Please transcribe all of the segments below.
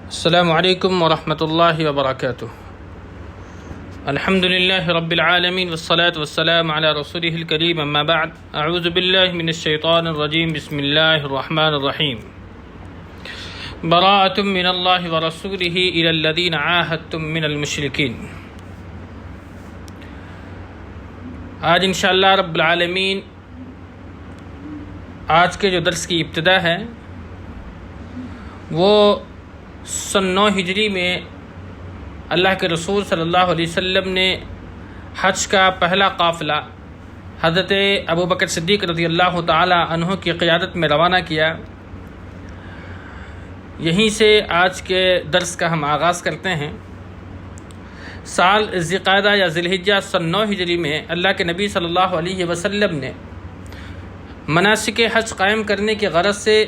السلام علیکم ورحمۃ اللہ وبرکاتہ۔ الحمد للہ رب العالمین والصلاة والسلام علی رسولہ الکریم، اما بعد، اعوذ باللہ من الشیطان الرجیم، بسم اللہ الرحمن الرحیم۔ براءۃ من اللہ ورسولہ الی الذین عاہدتم من المشرکین۔ آج انشاءاللہ رب العالمین آج کے جو درس کی ابتدا ہے وہ سن 9 ہجری میں اللہ کے رسول صلی اللہ علیہ وسلم نے حج کا پہلا قافلہ حضرت ابوبکر صدیق رضی اللہ تعالی عنہ کی قیادت میں روانہ کیا۔ یہیں سے آج کے درس کا ہم آغاز کرتے ہیں۔ سال ذی القعدہ یا ذی الحجہ سن 9 ہجری میں اللہ کے نبی صلی اللہ علیہ وسلم نے مناسک حج قائم کرنے کی غرض سے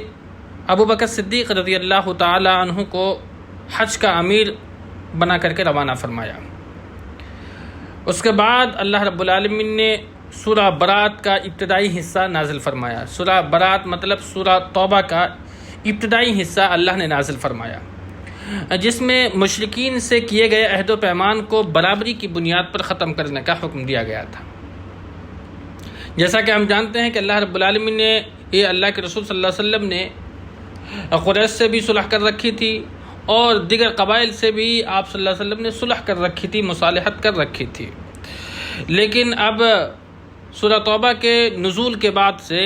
ابوبکر صدیق رضی اللہ تعالی عنہ کو حج کا امیر بنا کر کے روانہ فرمایا۔ اس کے بعد اللہ رب العالمین نے سورہ برات کا ابتدائی حصہ نازل فرمایا۔ سورہ برات مطلب سورہ توبہ کا ابتدائی حصہ اللہ نے نازل فرمایا، جس میں مشرکین سے کیے گئے عہد و پیمان کو برابری کی بنیاد پر ختم کرنے کا حکم دیا گیا تھا۔ جیسا کہ ہم جانتے ہیں کہ اللہ رب العالمین نے یہ اللہ کے رسول صلی اللہ علیہ وسلم نے قریش سے بھی صلح کر رکھی تھی اور دیگر قبائل سے بھی آپ صلی اللہ علیہ وسلم نے صلح کر رکھی تھی، مصالحت کر رکھی تھی۔ لیکن اب سورہ توبہ کے نزول کے بعد سے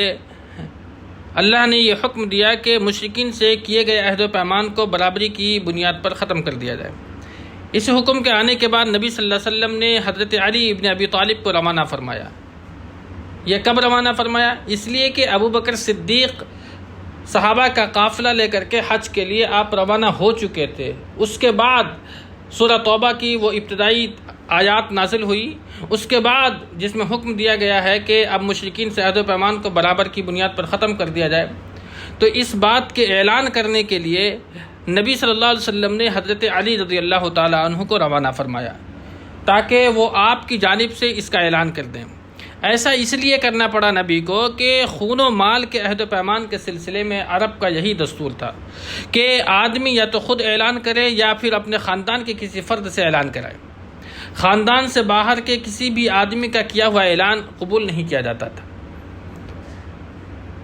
اللہ نے یہ حکم دیا کہ مشرکین سے کیے گئے عہد و پیمان کو برابری کی بنیاد پر ختم کر دیا جائے۔ اس حکم کے آنے کے بعد نبی صلی اللہ علیہ وسلم نے حضرت علی ابن ابی طالب کو روانہ فرمایا۔ یہ کب روانہ فرمایا؟ اس لیے کہ ابوبکر صدیق صحابہ کا قافلہ لے کر کے حج کے لیے آپ روانہ ہو چکے تھے۔ اس کے بعد سورہ توبہ کی وہ ابتدائی آیات نازل ہوئی، اس کے بعد جس میں حکم دیا گیا ہے کہ اب مشرکین سے عہد و پیمان کو برابر کی بنیاد پر ختم کر دیا جائے۔ تو اس بات کے اعلان کرنے کے لیے نبی صلی اللہ علیہ وسلم نے حضرت علی رضی اللہ تعالی عنہ کو روانہ فرمایا تاکہ وہ آپ کی جانب سے اس کا اعلان کر دیں۔ ایسا اس لیے کرنا پڑا نبی کو کہ خون و مال کے عہد و پیمان کے سلسلے میں عرب کا یہی دستور تھا کہ آدمی یا تو خود اعلان کرے یا پھر اپنے خاندان کے کسی فرد سے اعلان کرائے۔ خاندان سے باہر کے کسی بھی آدمی کا کیا ہوا اعلان قبول نہیں کیا جاتا تھا۔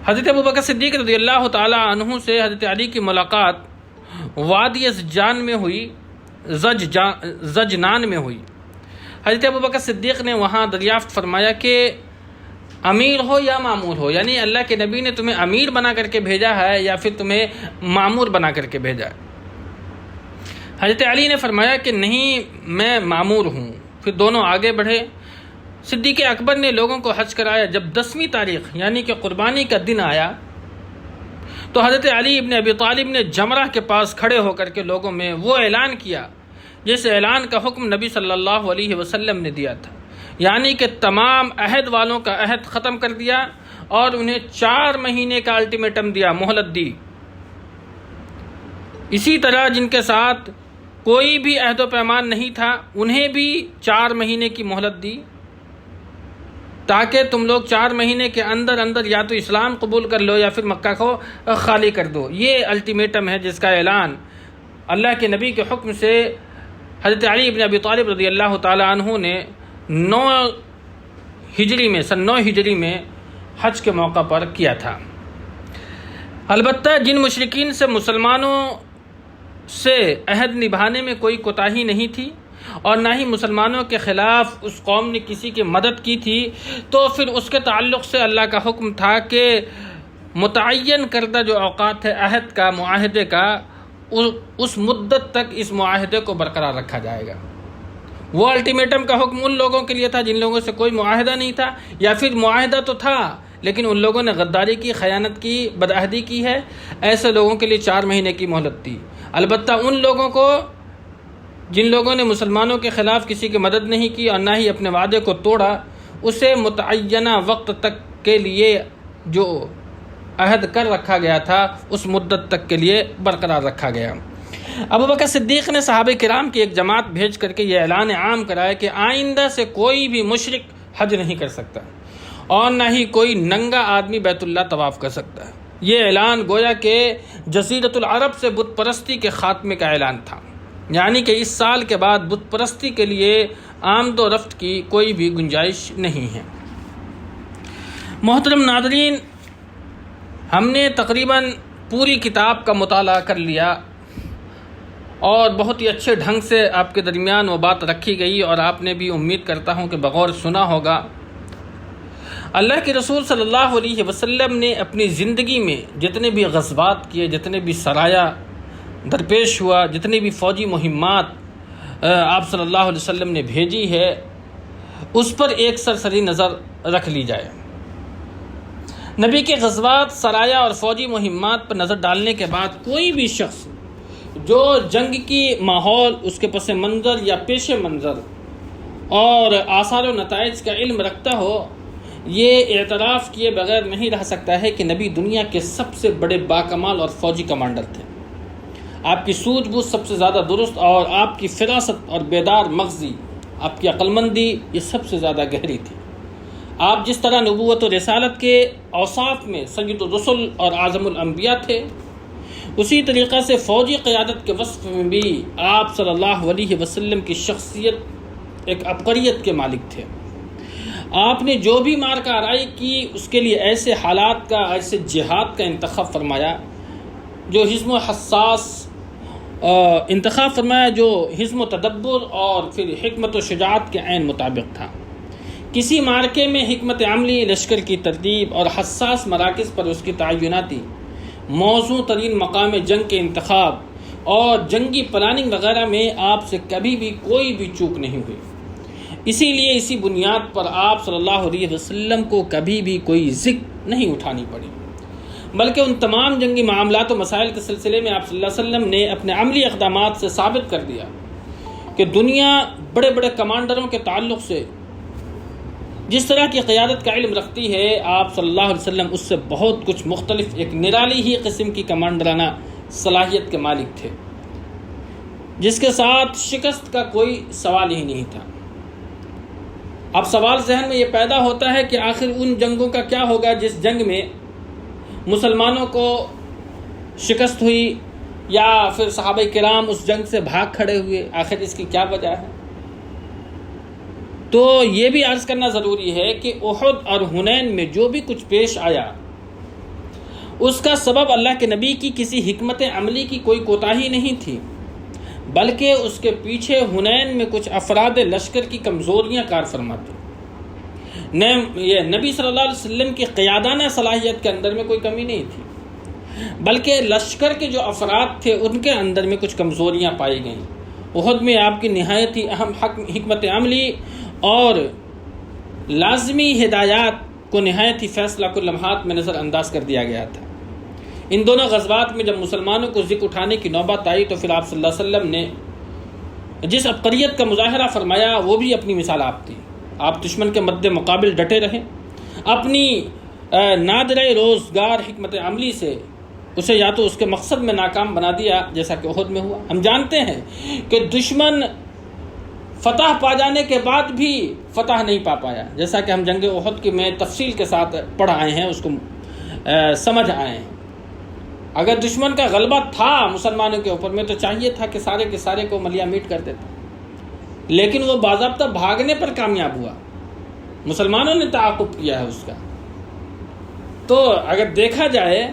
حضرت ابوبکر صدیق رضی اللہ تعالی عنہ سے حضرت علی کی ملاقات وادی زجان میں ہوئی، زجنان میں ہوئی۔ حضرت ابوبکر صدیق نے وہاں دریافت فرمایا کہ امیر ہو یا مامور ہو، یعنی اللہ کے نبی نے تمہیں امیر بنا کر کے بھیجا ہے یا پھر تمہیں مامور بنا کر کے بھیجا ہے؟ حضرت علی نے فرمایا کہ نہیں، میں مامور ہوں۔ پھر دونوں آگے بڑھے۔ صدیق اکبر نے لوگوں کو حج کرایا۔ جب 10ویں تاریخ یعنی کہ قربانی کا دن آیا تو حضرت علی ابن ابی طالب نے جمرہ کے پاس کھڑے ہو کر کے لوگوں میں وہ اعلان کیا جس اعلان کا حکم نبی صلی اللہ علیہ وسلم نے دیا تھا، یعنی کہ تمام عہد والوں کا عہد ختم کر دیا اور انہیں 4 مہینے کا الٹیمیٹم دیا، مہلت دی۔ اسی طرح جن کے ساتھ کوئی بھی عہد و پیمان نہیں تھا انہیں بھی 4 مہینے کی مہلت دی تاکہ تم لوگ 4 مہینے کے اندر اندر یا تو اسلام قبول کر لو یا پھر مکہ کو خالی کر دو۔ یہ الٹیمیٹم ہے جس کا اعلان اللہ کے نبی کے حکم سے حضرت علی ابن ابی طالب رضی اللہ تعالی عنہ نے 9 ہجری میں سن 9 ہجری میں حج کے موقع پر کیا تھا۔ البتہ جن مشرکین سے مسلمانوں سے عہد نبھانے میں کوئی کوتاہی نہیں تھی اور نہ ہی مسلمانوں کے خلاف اس قوم نے کسی کی مدد کی تھی، تو پھر اس کے تعلق سے اللہ کا حکم تھا کہ متعین کردہ جو اوقات ہے عہد کا، معاہدے کا، اس مدت تک اس معاہدے کو برقرار رکھا جائے گا۔ وہ الٹیمیٹم کا حکم ان لوگوں کے لیے تھا جن لوگوں سے کوئی معاہدہ نہیں تھا، یا پھر معاہدہ تو تھا لیکن ان لوگوں نے غداری کی، خیانت کی، بدعہدی کی ہے، ایسے لوگوں کے لیے 4 مہینے کی مہلت تھی۔ البتہ ان لوگوں کو جن لوگوں نے مسلمانوں کے خلاف کسی کی مدد نہیں کی اور نہ ہی اپنے وعدے کو توڑا، اسے متعینہ وقت تک کے لیے جو عہد کر رکھا گیا تھا اس مدت تک کے لیے برقرار رکھا گیا۔ ابوبکر صدیق نے صحابہ کرام کی ایک جماعت بھیج کر کے یہ اعلان عام کرایا کہ آئندہ سے کوئی بھی مشرک حج نہیں کر سکتا اور نہ ہی کوئی ننگا آدمی بیت اللہ طواف کر سکتا ہے۔ یہ اعلان گویا کہ جزیرۃ العرب سے بت پرستی کے خاتمے کا اعلان تھا، یعنی کہ اس سال کے بعد بت پرستی کے لیے آمد و رفت کی کوئی بھی گنجائش نہیں ہے۔ محترم ناظرین، ہم نے تقریباً پوری کتاب کا مطالعہ کر لیا اور بہت ہی اچھے ڈھنگ سے آپ کے درمیان وہ بات رکھی گئی، اور آپ نے بھی امید کرتا ہوں کہ بغور سنا ہوگا۔ اللہ کے رسول صلی اللہ علیہ وسلم نے اپنی زندگی میں جتنے بھی غزوات کیے، جتنے بھی سرایا درپیش ہوا، جتنی بھی فوجی مہمات آپ صلی اللہ علیہ وسلم نے بھیجی ہے، اس پر ایک سرسری نظر رکھ لی جائے۔ نبی کے غزوات، سرایا اور فوجی مہمات پر نظر ڈالنے کے بعد کوئی بھی شخص جو جنگ کی ماحول، اس کے پس منظر یا پیش منظر اور آثار و نتائج کا علم رکھتا ہو، یہ اعتراف کیے بغیر نہیں رہ سکتا ہے کہ نبی دنیا کے سب سے بڑے باکمال اور فوجی کمانڈر تھے۔ آپ کی سوجھ بوجھ سب سے زیادہ درست، اور آپ کی فراست اور بیدار مغزی، آپ کی عقل مندی یہ سب سے زیادہ گہری تھی۔ آپ جس طرح نبوت و رسالت کے اوصاف میں سید الرسل اور اعظم الانبیاء تھے، اسی طریقہ سے فوجی قیادت کے وصف میں بھی آپ صلی اللہ علیہ وسلم کی شخصیت ایک عبقریت کے مالک تھے۔ آپ نے جو بھی معرکہ آرائی کی، اس کے لیے ایسے حالات کا، ایسے جہاد کا انتخاب فرمایا جو حزم و حساس انتخاب فرمایا جو حزم و تدبر اور پھر حکمت و شجاعت کے عین مطابق تھا۔ کسی معرکے میں حکمت عملی، لشکر کی ترتیب اور حساس مراکز پر اس کی تعیناتی، موزوں ترین مقام جنگ کے انتخاب اور جنگی پلاننگ وغیرہ میں آپ سے کبھی بھی کوئی بھی چوک نہیں ہوئی۔ اسی لیے اسی بنیاد پر آپ صلی اللہ علیہ وسلم کو کبھی بھی کوئی ذکر نہیں اٹھانی پڑی، بلکہ ان تمام جنگی معاملات و مسائل کے سلسلے میں آپ صلی اللہ علیہ وسلم نے اپنے عملی اقدامات سے ثابت کر دیا کہ دنیا بڑے بڑے کمانڈروں کے تعلق سے جس طرح کی قیادت کا علم رکھتی ہے، آپ صلی اللہ علیہ وسلم اس سے بہت کچھ مختلف، ایک نرالی ہی قسم کی کمانڈرانہ صلاحیت کے مالک تھے، جس کے ساتھ شکست کا کوئی سوال ہی نہیں تھا۔ اب سوال ذہن میں یہ پیدا ہوتا ہے کہ آخر ان جنگوں کا کیا ہوگا جس جنگ میں مسلمانوں کو شکست ہوئی، یا پھر صحابہ کرام اس جنگ سے بھاگ کھڑے ہوئے، آخر اس کی کیا وجہ ہے؟ تو یہ بھی عرض کرنا ضروری ہے کہ احد اور حنین میں جو بھی کچھ پیش آیا، اس کا سبب اللہ کے نبی کی کسی حکمت عملی کی کوئی کوتاہی نہیں تھی، بلکہ اس کے پیچھے حنین میں کچھ افراد لشکر کی کمزوریاں کار فرما تھیں۔ یہ نبی صلی اللہ علیہ وسلم کی قیادانہ صلاحیت کے اندر میں کوئی کمی نہیں تھی، بلکہ لشکر کے جو افراد تھے ان کے اندر میں کچھ کمزوریاں پائی گئیں۔ احد میں آپ کی نہایت ہی اہم حکمت عملی اور لازمی ہدایات کو نہایت ہی فیصلہ کن لمحات میں نظر انداز کر دیا گیا تھا۔ ان دونوں غزوات میں جب مسلمانوں کو ذکر اٹھانے کی نوبت آئی تو پھر آپ صلی اللہ علیہ وسلم نے جس عبقریت کا مظاہرہ فرمایا وہ بھی اپنی مثال آپ تھی۔ آپ دشمن کے مد مقابل ڈٹے رہے، اپنی نادرہ روزگار حکمت عملی سے اسے یا تو اس کے مقصد میں ناکام بنا دیا، جیسا کہ احد میں ہوا۔ ہم جانتے ہیں کہ دشمن فتح پا جانے کے بعد بھی فتح نہیں پا پایا، جیسا کہ ہم جنگ احد کی میں تفصیل کے ساتھ پڑھ آئے ہیں، اس کو سمجھ آئے ہیں۔ اگر دشمن کا غلبہ تھا مسلمانوں کے اوپر میں تو چاہیے تھا کہ سارے کے سارے کو ملیا میٹ کر دیتا، لیکن وہ باضابطہ بھاگنے پر کامیاب ہوا، مسلمانوں نے تعاقب کیا ہے اس کا۔ تو اگر دیکھا جائے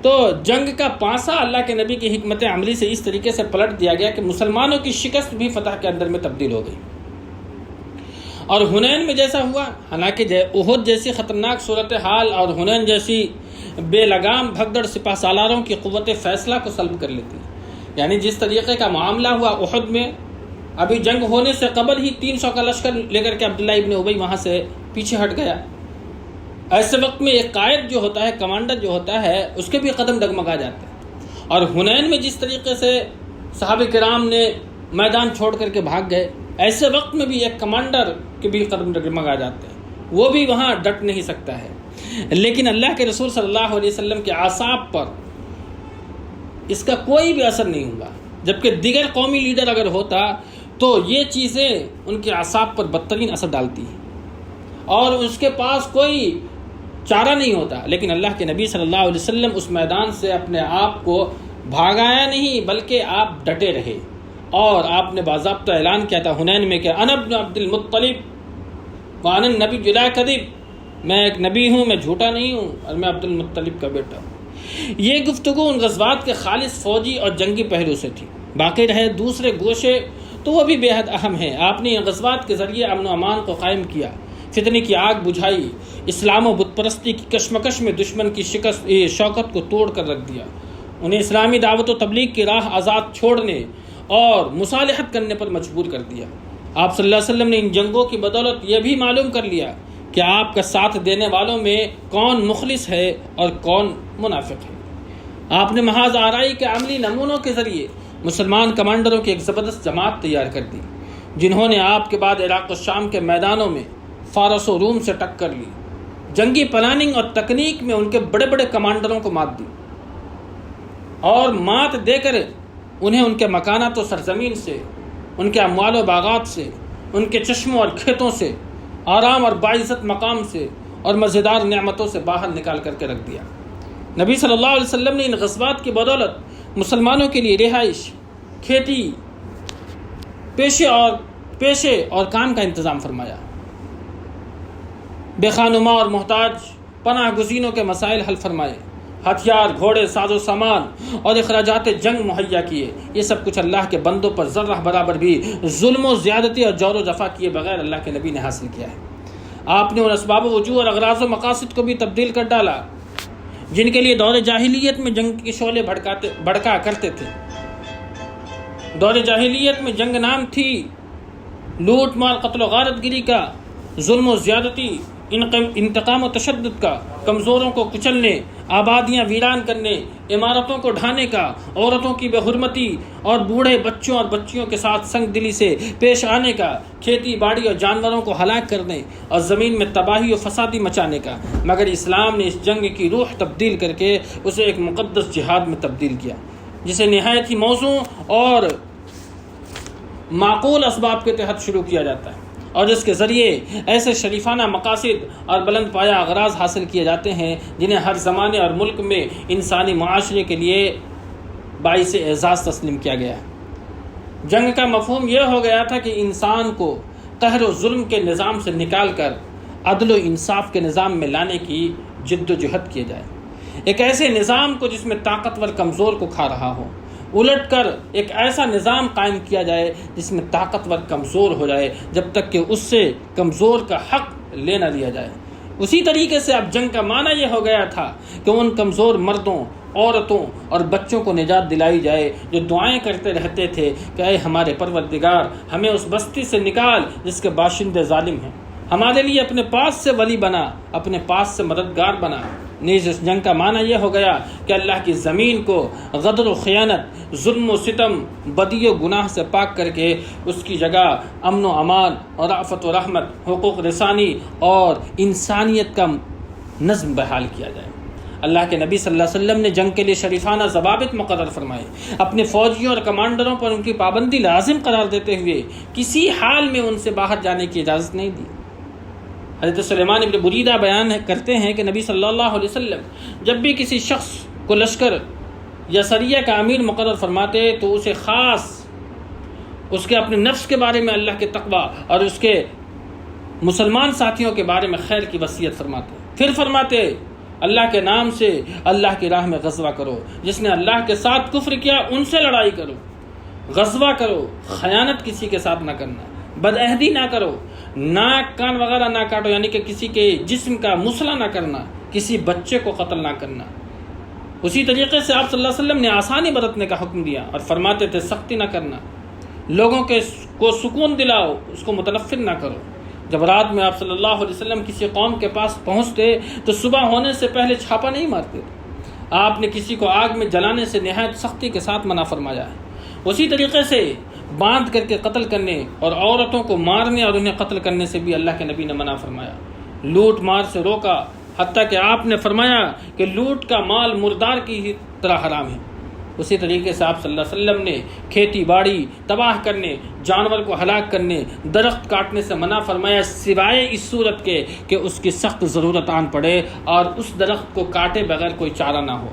تو جنگ کا پانسا اللہ کے نبی کی حکمت عملی سے اس طریقے سے پلٹ دیا گیا کہ مسلمانوں کی شکست بھی فتح کے اندر میں تبدیل ہو گئی۔ اور حنین میں جیسا ہوا، حالانکہ احد جیسی خطرناک صورتحال اور حنین جیسی بے لگام بھگدڑ سپہ سالاروں کی قوت فیصلہ کو سلب کر لیتی، یعنی جس طریقے کا معاملہ ہوا احد میں، ابھی جنگ ہونے سے قبل ہی 300 کا لشکر لے کر کے عبداللہ ابن ابی وہاں سے پیچھے ہٹ گیا۔ ایسے وقت میں ایک قائد جو ہوتا ہے، کمانڈر جو ہوتا ہے، اس کے بھی قدم ڈگمگا جاتے ہیں۔ اور حنین میں جس طریقے سے صحابہ کرام نے میدان چھوڑ کر کے بھاگ گئے، ایسے وقت میں بھی ایک کمانڈر کے بھی قدم ڈگمگا جاتے ہیں، وہ بھی وہاں ڈٹ نہیں سکتا ہے۔ لیکن اللہ کے رسول صلی اللہ علیہ وسلم کے اعصاب پر اس کا کوئی بھی اثر نہیں ہوا، جبکہ دیگر قومی لیڈر اگر ہوتا تو یہ چیزیں ان کے اعصاب پر بدترین اثر ڈالتی ہیں، اور اس کے پاس کوئی چارہ نہیں ہوتا، لیکن اللہ کے نبی صلی اللہ علیہ وسلم اس میدان سے اپنے آپ کو بھاگایا نہیں، بلکہ آپ ڈٹے رہے، اور آپ نے باضابطہ اعلان کیا تھا حنین میں کہ انا ابن عبد المطلب وانا النبی لا کذب، میں ایک نبی ہوں، میں جھوٹا نہیں ہوں، اور میں عبد المطلب کا بیٹا ہوں۔ یہ گفتگو ان غزوات کے خالص فوجی اور جنگی پہلو سے تھی۔ باقی رہے دوسرے گوشے تو وہ بھی بے حد اہم ہیں۔ آپ نے ان غزوات کے ذریعے امن و امان کو قائم کیا، فتنے کی آگ بجھائی، اسلام و بت پرستی کی کشمکش میں دشمن کی شوکت کو توڑ کر رکھ دیا، انہیں اسلامی دعوت و تبلیغ کی راہ آزاد چھوڑنے اور مصالحت کرنے پر مجبور کر دیا۔ آپ صلی اللہ علیہ وسلم نے ان جنگوں کی بدولت یہ بھی معلوم کر لیا کہ آپ کا ساتھ دینے والوں میں کون مخلص ہے اور کون منافق ہے۔ آپ نے محاذ آرائی کے عملی نمونوں کے ذریعے مسلمان کمانڈروں کی ایک زبردست جماعت تیار کر دی، جنہوں نے آپ کے بعد عراق و شام کے میدانوں میں فارس و روم سے ٹکر لی، جنگی پلاننگ اور تکنیک میں ان کے بڑے بڑے کمانڈروں کو مات دی، اور مات دے کر انہیں ان کے مکانات و سرزمین سے، ان کے اموال و باغات سے، ان کے چشموں اور کھیتوں سے، آرام اور باعزت مقام سے اور مزیدار نعمتوں سے باہر نکال کر کے رکھ دیا۔ نبی صلی اللہ علیہ وسلم نے ان غزوات کی بدولت مسلمانوں کے لیے رہائش، کھیتی، پیشے اور کام کا انتظام فرمایا، بے خانما اور محتاج پناہ گزینوں کے مسائل حل فرمائے، ہتھیار، گھوڑے، ساز و سامان اور اخراجات جنگ مہیا کیے۔ یہ سب کچھ اللہ کے بندوں پر ذرہ برابر بھی ظلم و زیادتی اور جور و جفا کیے بغیر اللہ کے نبی نے حاصل کیا ہے۔ آپ نے ان اسباب و وجوہ اور اغراض و مقاصد کو بھی تبدیل کر ڈالا جن کے لیے دور جاہلیت میں جنگ کے شعلے بھڑکا کرتے تھے۔ دور جاہلیت میں جنگ نام تھی لوٹ مار، قتل و غارت گری کا، ظلم و زیادتی، انتقام و تشدد کا، کمزوروں کو کچلنے، آبادیاں ویران کرنے، عمارتوں کو ڈھانے کا، عورتوں کی بے حرمتی اور بوڑھے بچوں اور بچیوں کے ساتھ سنگ دلی سے پیش آنے کا، کھیتی باڑی اور جانوروں کو ہلاک کرنے اور زمین میں تباہی و فسادی مچانے کا۔ مگر اسلام نے اس جنگ کی روح تبدیل کر کے اسے ایک مقدس جہاد میں تبدیل کیا، جسے نہایت ہی موزوں اور معقول اسباب کے تحت شروع کیا جاتا ہے، اور جس کے ذریعے ایسے شریفانہ مقاصد اور بلند پایہ اغراض حاصل کیے جاتے ہیں جنہیں ہر زمانے اور ملک میں انسانی معاشرے کے لیے باعث اعزاز تسلیم کیا گیا ہے۔ جنگ کا مفہوم یہ ہو گیا تھا کہ انسان کو قہر و ظلم کے نظام سے نکال کر عدل و انصاف کے نظام میں لانے کی جد و جہد کیے جائے، ایک ایسے نظام کو جس میں طاقتور کمزور کو کھا رہا ہو، الٹ کر ایک ایسا نظام قائم کیا جائے جس میں طاقتور کمزور ہو جائے جب تک کہ اس سے کمزور کا حق لے نہ لیا جائے۔ اسی طریقے سے اب جنگ کا معنی یہ ہو گیا تھا کہ ان کمزور مردوں، عورتوں اور بچوں کو نجات دلائی جائے جو دعائیں کرتے رہتے تھے کہ اے ہمارے پروردگار، ہمیں اس بستی سے نکال جس کے باشندے ظالم ہیں، ہمارے لیے اپنے پاس سے ولی بنا، اپنے پاس سے مددگار بنا۔ نیز اس جنگ کا معنی یہ ہو گیا کہ اللہ کی زمین کو غدر و خیانت، ظلم و ستم، بدی و گناہ سے پاک کر کے اس کی جگہ امن و امان اور رأفت و رحمت، حقوق رسانی اور انسانیت کا نظم بحال کیا جائے۔ اللہ کے نبی صلی اللہ علیہ وسلم نے جنگ کے لیے شریفانہ ضوابط مقرر فرمائے، اپنے فوجیوں اور کمانڈروں پر ان کی پابندی لازم قرار دیتے ہوئے کسی حال میں ان سے باہر جانے کی اجازت نہیں دی۔ حضرت سلیمان ابن بریدہ بیان کرتے ہیں کہ نبی صلی اللہ علیہ وسلم جب بھی کسی شخص کو لشکر یا سریہ کا امیر مقرر فرماتے تو اسے خاص اس کے اپنے نفس کے بارے میں اللہ کے تقوی اور اس کے مسلمان ساتھیوں کے بارے میں خیر کی وصیت فرماتے، پھر فرماتے اللہ کے نام سے اللہ کی راہ میں غزوہ کرو، جس نے اللہ کے ساتھ کفر کیا ان سے لڑائی کرو، غزوہ کرو، خیانت کسی کے ساتھ نہ کرنا، بدعہدی نہ کرو، ناک کان وغیرہ نہ کاٹو، یعنی کہ کسی کے جسم کا مسئلہ نہ کرنا، کسی بچے کو قتل نہ کرنا۔ اسی طریقے سے آپ صلی اللہ علیہ وسلم نے آسانی برتنے کا حکم دیا اور فرماتے تھے سختی نہ کرنا، لوگوں کو سکون دلاؤ، اس کو متنفر نہ کرو۔ جب رات میں آپ صلی اللہ علیہ وسلم کسی قوم کے پاس پہنچتے تو صبح ہونے سے پہلے چھاپا نہیں مارتے تھے۔ آپ نے کسی کو آگ میں جلانے سے نہایت سختی کے ساتھ منع فرمایا ہے۔ اسی طریقے سے باندھ کر کے قتل کرنے اور عورتوں کو مارنے اور انہیں قتل کرنے سے بھی اللہ کے نبی نے منع فرمایا، لوٹ مار سے روکا، حتیٰ کہ آپ نے فرمایا کہ لوٹ کا مال مردار کی ہی طرح حرام ہے۔ اسی طریقے سے آپ صلی اللہ علیہ وسلم نے کھیتی باڑی تباہ کرنے، جانور کو ہلاک کرنے، درخت کاٹنے سے منع فرمایا، سوائے اس صورت کے کہ اس کی سخت ضرورت آن پڑے اور اس درخت کو کاٹے بغیر کوئی چارہ نہ ہو۔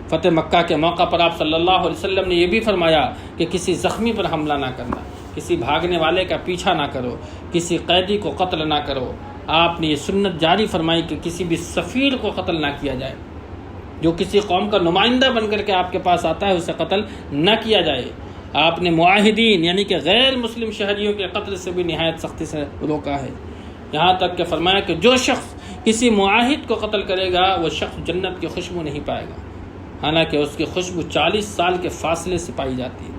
فتح مکہ کے موقع پر آپ صلی اللہ علیہ وسلم نے یہ بھی فرمایا کہ کسی زخمی پر حملہ نہ کرنا، کسی بھاگنے والے کا پیچھا نہ کرو، کسی قیدی کو قتل نہ کرو۔ آپ نے یہ سنت جاری فرمائی کہ کسی بھی سفیر کو قتل نہ کیا جائے، جو کسی قوم کا نمائندہ بن کر کے آپ کے پاس آتا ہے اسے قتل نہ کیا جائے۔ آپ نے معاہدین یعنی کہ غیر مسلم شہریوں کے قتل سے بھی نہایت سختی سے روکا ہے، یہاں تک کہ فرمایا کہ جو شخص کسی معاہد کو قتل کرے گا وہ شخص جنت کی خوشبو نہیں پائے گا، حالانکہ اس کی خوشبو 40 سال کے فاصلے سے پائی جاتی ہے۔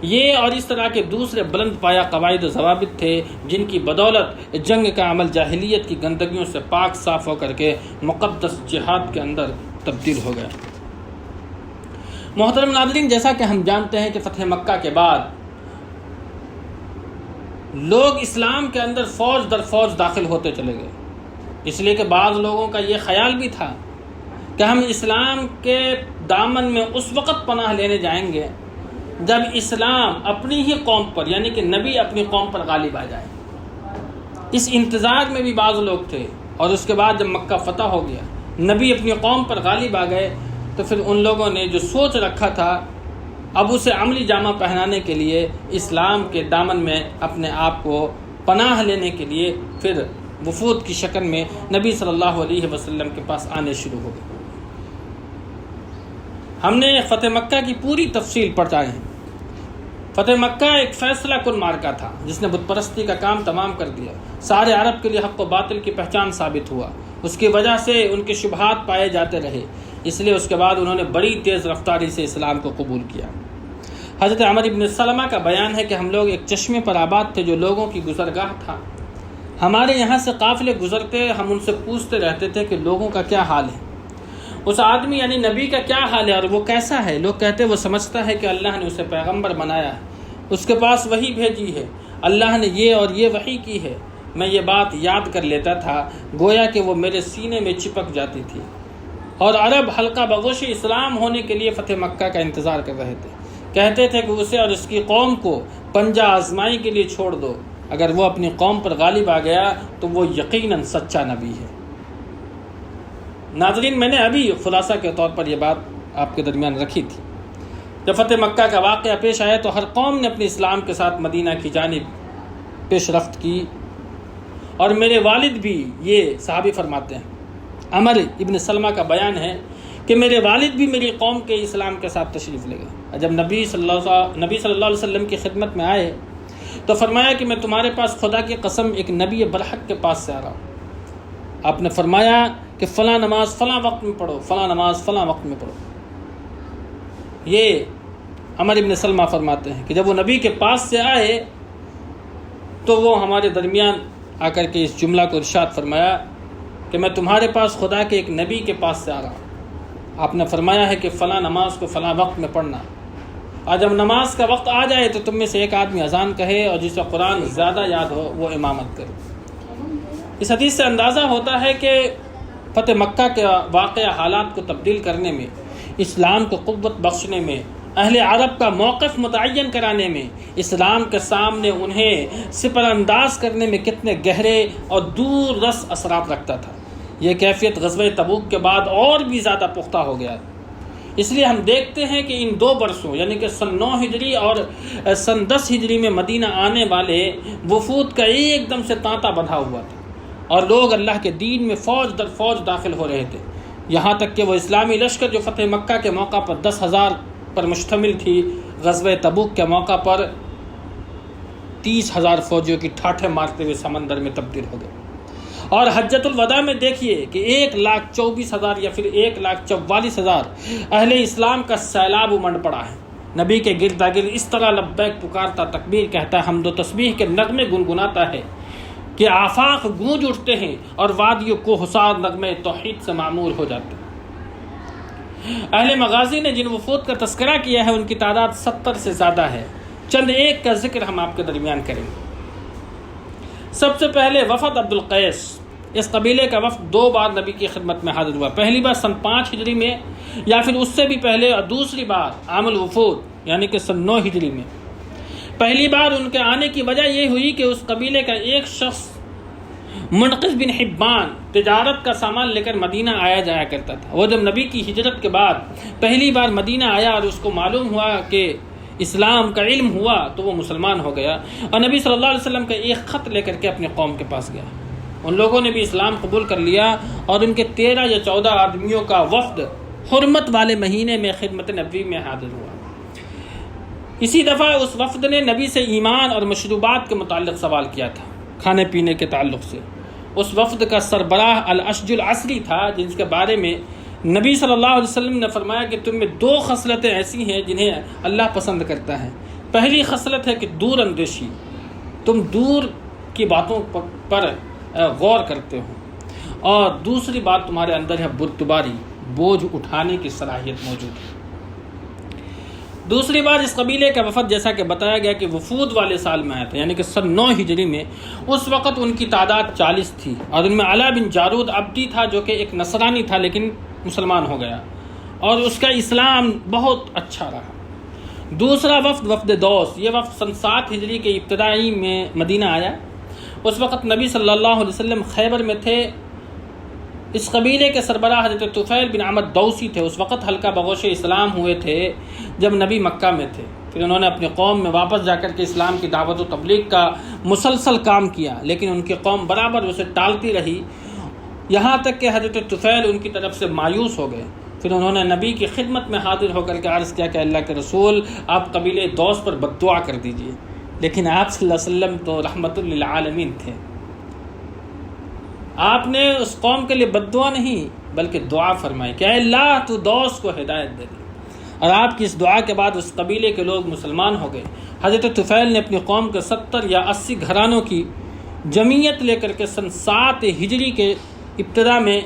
یہ اور اس طرح کے دوسرے بلند پایا قواعد و ضوابط تھے جن کی بدولت جنگ کا عمل جاہلیت کی گندگیوں سے پاک صاف ہو کر کے مقدس جہاد کے اندر تبدیل ہو گیا۔ محترم ناظرین، جیسا کہ ہم جانتے ہیں کہ فتح مکہ کے بعد لوگ اسلام کے اندر فوج در فوج داخل ہوتے چلے گئے، اس لیے کہ بعض لوگوں کا یہ خیال بھی تھا کہ ہم اسلام کے دامن میں اس وقت پناہ لینے جائیں گے جب اسلام اپنی ہی قوم پر یعنی کہ نبی اپنی قوم پر غالب آ جائے۔ اس انتظار میں بھی بعض لوگ تھے، اور اس کے بعد جب مکہ فتح ہو گیا، نبی اپنی قوم پر غالب آ گئے، تو پھر ان لوگوں نے جو سوچ رکھا تھا اب اسے عملی جامہ پہنانے کے لیے اسلام کے دامن میں اپنے آپ کو پناہ لینے کے لیے پھر وفود کی شکل میں نبی صلی اللہ علیہ وسلم کے پاس آنے شروع ہو گئے۔ ہم نے فتح مکہ کی پوری تفصیل پڑھائے ہیں۔ فتح مکہ ایک فیصلہ کن معرکہ تھا جس نے بت پرستی کا کام تمام کر دیا، سارے عرب کے لیے حق و باطل کی پہچان ثابت ہوا، اس کی وجہ سے ان کے شبہات پائے جاتے رہے، اس لیے اس کے بعد انہوں نے بڑی تیز رفتاری سے اسلام کو قبول کیا۔ حضرت عمر بن سلمہ کا بیان ہے کہ ہم لوگ ایک چشمے پر آباد تھے جو لوگوں کی گزرگاہ تھا، ہمارے یہاں سے قافلے گزرتے، ہم ان سے پوچھتے رہتے تھے کہ لوگوں کا کیا حال ہے، اس آدمی یعنی نبی کا کیا حال ہے اور وہ کیسا ہے؟ لوگ کہتے وہ سمجھتا ہے کہ اللہ نے اسے پیغمبر بنایا ہے، اس کے پاس وحی بھیجی ہے، اللہ نے یہ اور یہ وحی کی ہے۔ میں یہ بات یاد کر لیتا تھا گویا کہ وہ میرے سینے میں چپک جاتی تھی، اور عرب حلقہ بگوش اسلام ہونے کے لیے فتح مکہ کا انتظار کر رہے تھے، کہتے تھے کہ اسے اور اس کی قوم کو پنجہ آزمائی کے لیے چھوڑ دو، اگر وہ اپنی قوم پر غالب آ گیا تو وہ یقیناً سچا نبی ہے۔ ناظرین، میں نے ابھی خلاصہ کے طور پر یہ بات آپ کے درمیان رکھی تھی۔ جب فتح مکہ کا واقعہ پیش آیا تو ہر قوم نے اپنے اسلام کے ساتھ مدینہ کی جانب پیش رفت کی، اور میرے والد بھی، یہ صحابی فرماتے ہیں، عمر ابن سلمہ کا بیان ہے کہ میرے والد بھی میری قوم کے اسلام کے ساتھ تشریف لے گئے۔ جب نبی صلی اللہ علیہ وسلم کی خدمت میں آئے تو فرمایا کہ میں تمہارے پاس خدا کی قسم ایک نبی برحق کے پاس سے آ رہا ہوں۔ آپ نے فرمایا کہ فلاں نماز فلاں وقت میں پڑھو، فلاں نماز فلاں وقت میں پڑھو۔ یہ عمر ابن سلمہ فرماتے ہیں کہ جب وہ نبی کے پاس سے آئے تو وہ ہمارے درمیان آ کر کے اس جملہ کو ارشاد فرمایا کہ میں تمہارے پاس خدا کے ایک نبی کے پاس سے آ رہا ہوں۔ آپ نے فرمایا ہے کہ فلاں نماز کو فلاں وقت میں پڑھنا، اور جب نماز کا وقت آ جائے تو تم میں سے ایک آدمی اذان کہے اور جسے قرآن زیادہ یاد ہو وہ امامت کرے۔ اس حدیث سے اندازہ ہوتا ہے کہ فتح مکہ کے واقعہ حالات کو تبدیل کرنے میں، اسلام کو قوت بخشنے میں، اہل عرب کا موقف متعین کرانے میں، اسلام کے سامنے انہیں سپر انداز کرنے میں کتنے گہرے اور دور رس اثرات رکھتا تھا۔ یہ کیفیت غزوہ تبوک کے بعد اور بھی زیادہ پختہ ہو گیا۔ اس لیے ہم دیکھتے ہیں کہ ان 2 برسوں یعنی کہ سن 9 ہجری اور سن 10 ہجری میں مدینہ آنے والے وفود کا ایک دم سے تانتا بندھا ہوا تھا، اور لوگ اللہ کے دین میں فوج در فوج داخل ہو رہے تھے، یہاں تک کہ وہ اسلامی لشکر جو فتح مکہ کے موقع پر 10,000 پر مشتمل تھی، غزوہ تبوک کے موقع پر 30,000 فوجیوں کی ٹھاٹھیں مارتے ہوئے سمندر میں تبدیل ہو گئے۔ اور حجۃ الوداع میں دیکھیے کہ 1,24,000 یا پھر 1,44,000 اہل اسلام کا سیلاب امنڈ پڑا ہے۔ نبی کے گردا گرد اس طرح لبیک پکارتا، تکبیر کہتا، حمد و تسبیح کے نغمے گنگناتا ہے کہ آفاق گونج اٹھتے ہیں اور وادیوں کو حسار نغمے توحید سے معمور ہو جاتے ہیں۔ اہل مغازی نے جن وفود کا تذکرہ کیا ہے ان کی تعداد 70 سے زیادہ ہے، چند ایک کا ذکر ہم آپ کے درمیان کریں گے۔ سب سے پہلے وفد عبد القیس، اس قبیلے کا وفد 2 بار نبی کی خدمت میں حاضر ہوا. پہلی بار سن 5 ہجری میں یا پھر اس سے بھی پہلے، اور دوسری بار عام الوفود یعنی کہ سن 9 ہجری میں. پہلی بار ان کے آنے کی وجہ یہ ہوئی کہ اس قبیلے کا ایک شخص منقذ بن حبان تجارت کا سامان لے کر مدینہ آیا جایا کرتا تھا. وہ جب نبی کی ہجرت کے بعد پہلی بار مدینہ آیا اور اس کو معلوم ہوا کہ اسلام کا علم ہوا تو وہ مسلمان ہو گیا، اور نبی صلی اللہ علیہ وسلم کا ایک خط لے کر کے اپنے قوم کے پاس گیا. ان لوگوں نے بھی اسلام قبول کر لیا اور ان کے 13 یا 14 آدمیوں کا وفد حرمت والے مہینے میں خدمت نبی میں حاضر ہوا. اسی دفعہ اس وفد نے نبی سے ایمان اور مشروبات کے متعلق سوال کیا تھا، کھانے پینے کے تعلق سے. اس وفد کا سربراہ الاشج العصری تھا، جن کے بارے میں نبی صلی اللہ علیہ وسلم نے فرمایا کہ تم میں 2 خصلتیں ایسی ہیں جنہیں اللہ پسند کرتا ہے. پہلی خصلت ہے کہ دور اندیشی، تم دور کی باتوں پر غور کرتے ہو، اور دوسری بات تمہارے اندر ہے بردباری، بوجھ اٹھانے کی صلاحیت موجود ہے. دوسری بار اس قبیلے کا وفد جیسا کہ بتایا گیا کہ وفود والے سال میں آیا تھا، یعنی کہ سن 9 ہجری میں. اس وقت ان کی تعداد 40 تھی، اور ان میں علا بن جارود عبدی تھا جو کہ ایک نصرانی تھا لیکن مسلمان ہو گیا، اور اس کا اسلام بہت اچھا رہا. دوسرا وفد وفد دوس، یہ وفد سن 7 ہجری کے ابتدائی میں مدینہ آیا. اس وقت نبی صلی اللہ علیہ وسلم خیبر میں تھے. اس قبیلے کے سربراہ حضرت طفیل بن عمرو دوسی تھے. اس وقت ہلکا بغوش اسلام ہوئے تھے جب نبی مکہ میں تھے. پھر انہوں نے اپنی قوم میں واپس جا کر کے اسلام کی دعوت و تبلیغ کا مسلسل کام کیا، لیکن ان کی قوم برابر اسے ٹالتی رہی، یہاں تک کہ حضرت طفیل ان کی طرف سے مایوس ہو گئے. پھر انہوں نے نبی کی خدمت میں حاضر ہو کر کے عرض کیا کہ اللہ کے رسول، آپ قبیلے دوس پر بد دعا کر دیجئے. لیکن آپ صلی اللہ علیہ وسلم تو رحمت للعالمین تھے. آپ نے اس قوم کے لیے بد دعا نہیں بلکہ دعا فرمائی کہ اے اللہ تو دوس کو ہدایت دے دے، اور آپ کی اس دعا کے بعد اس قبیلے کے لوگ مسلمان ہو گئے. حضرت طفیل نے اپنی قوم کے 70 یا 80 گھرانوں کی جمعیت لے کر کے سن 7 ہجری کے ابتدا میں